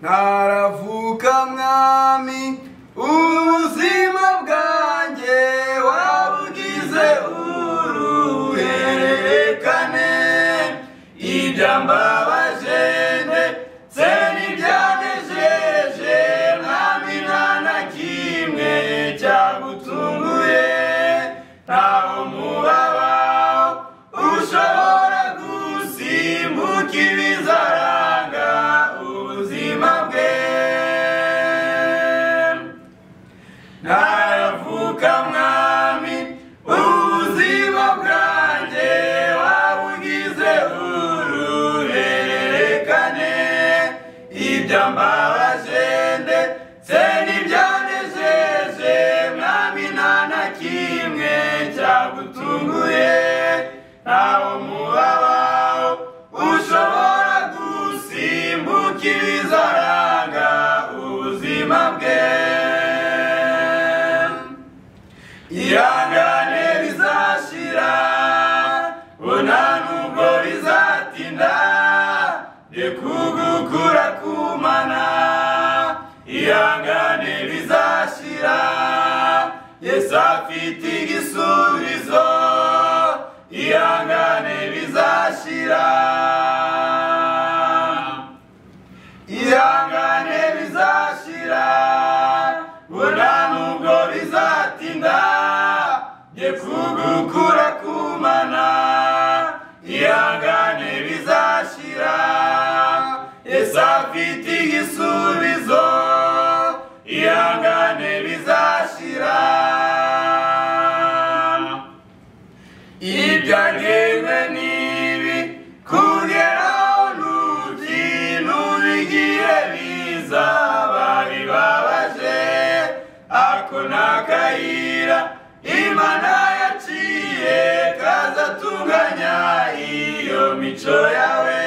ntaravuka mwami ubuzima bwanjye wabugize uruhererekane ibyambabaje ndetse n'ibyanejeje mwami nta na kimwe cyagutunguye ntaho mubabaho ushobora gusimbuka ibizaranga ubuzima bwe ntaravuka mwami ubuzima bwanjye wabugize uruhererekane ibyambabaje ndetse n'ibyanejeje mwami nta na kimwe cyagutunguye ntaho mubabaho ushobora gusimbuka ibizaranga ubuzima bwe ihangane bizashira bona nubwo bizatinda kugukura kumana ihangane bizashira Yesu afite igisubizo ihangane bizashira ihangane bizashira bona nubwo bizatinda kugukura kumana ihangane bizashira Yesu afite igisubizo ihangane bizashira ibyagenwe nibi kugeraho nubigiye bizaba bibabaje ako nakayira Imana yaciye kazatunganya iyo mico yawe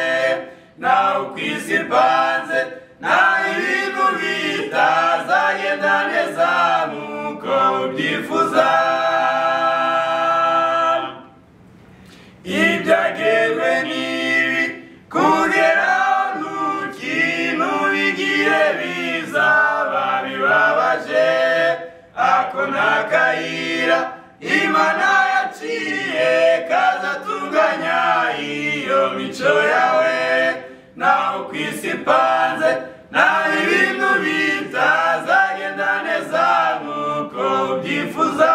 nawe ukwisi ipanze nta ibintu bitazagenda neza nkuko ubyifuza ibyagenwe nibi kugeraho ntukintu bigiye bizaba bibabaje ako nakayira Imana yaciye kazatunganya iyo mico yawe nawe ukwisi ipanze nta ibintu bitazagenda neza nkuko ubyifuza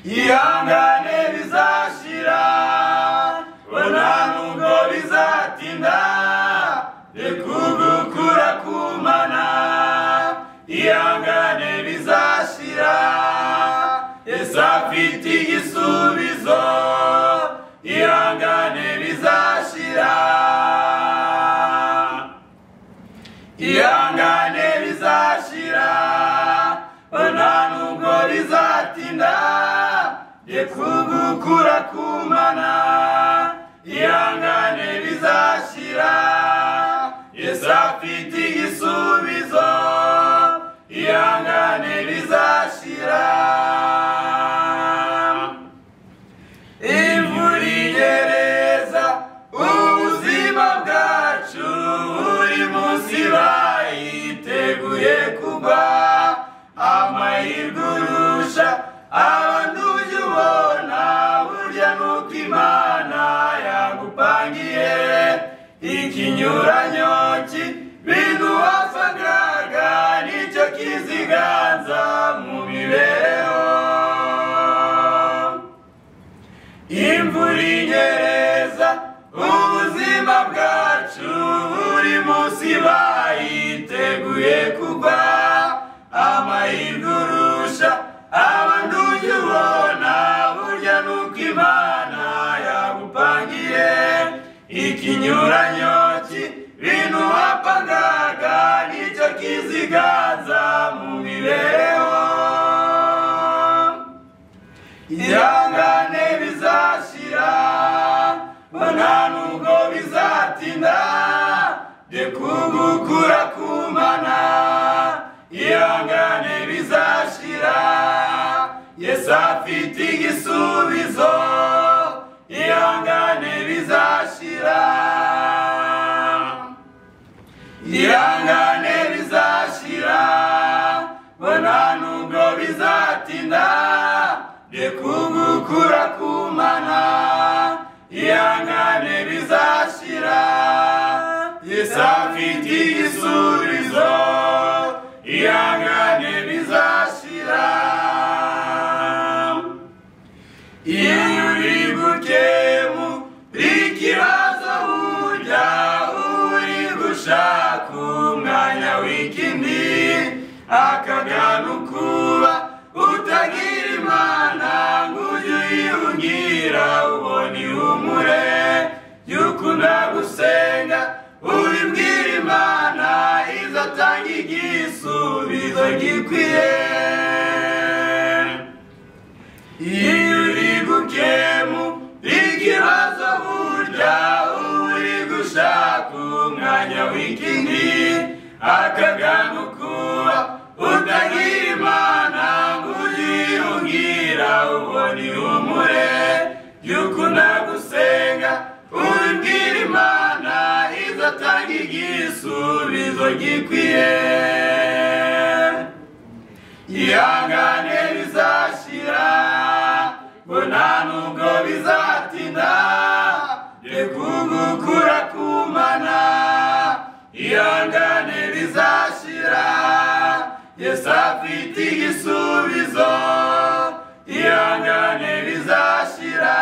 ihangane bizashira bona nubwo bizatinda kugukura kumana ihangane bizashira Yesu afite igisubizo ihangane bizashira ihangane bizashira bona nubwo bizatinda kugukura kumana ihangane bizashira Yesu afite igisubizo ihangane bizashira imvura inyereza ubuzima bwacu buri munsi bayiteguye kugwa amahirwe urusha abandi ujya ubona burya nuko Imana yagupangiye ikinyuranyo bintu wasangaga nicyo kiziganza mu mibereho imvura inyereza ubuzima bwacu buri munsi bayiteguye kugwa amahirwe urusha abandi ujya ubona burya nuko Imana yagupangiye ikinyuranyo bintu wapangaga nicyo kiziganza mu mibereho ihangane bizashira bona nubwo bizatinda kugukura kumana ihangane bizashira Yesu afite igisubizo ihangane bizashira ihangane bizashira bona nubwo bizatinda rekugukura kumana ihangane bizashira Yesu afite igisubizo ihangane bizashira iyo uri gukemura ikibazo burya uri gushaka umwanya w'ikindi akagana kuba utagira imana ngo ujye uyihungira ubona ihumure y'ukunda gusenga ubibwira imana izatanga igisubizo gikwiye iyo uri gukemura ikibazo burya uri gushaka umwanya w'ikindi akagana kuba utagira imana ngo ujye uyihungira ubona ihumure y'ukunda gusenga ubibwira imana izatanga igisubizo gikwiye ihangane bizashira bona nubwo bizatinda rekugukura kumana ihangane bizashira Yesu afite igisubizo ihangane bizashira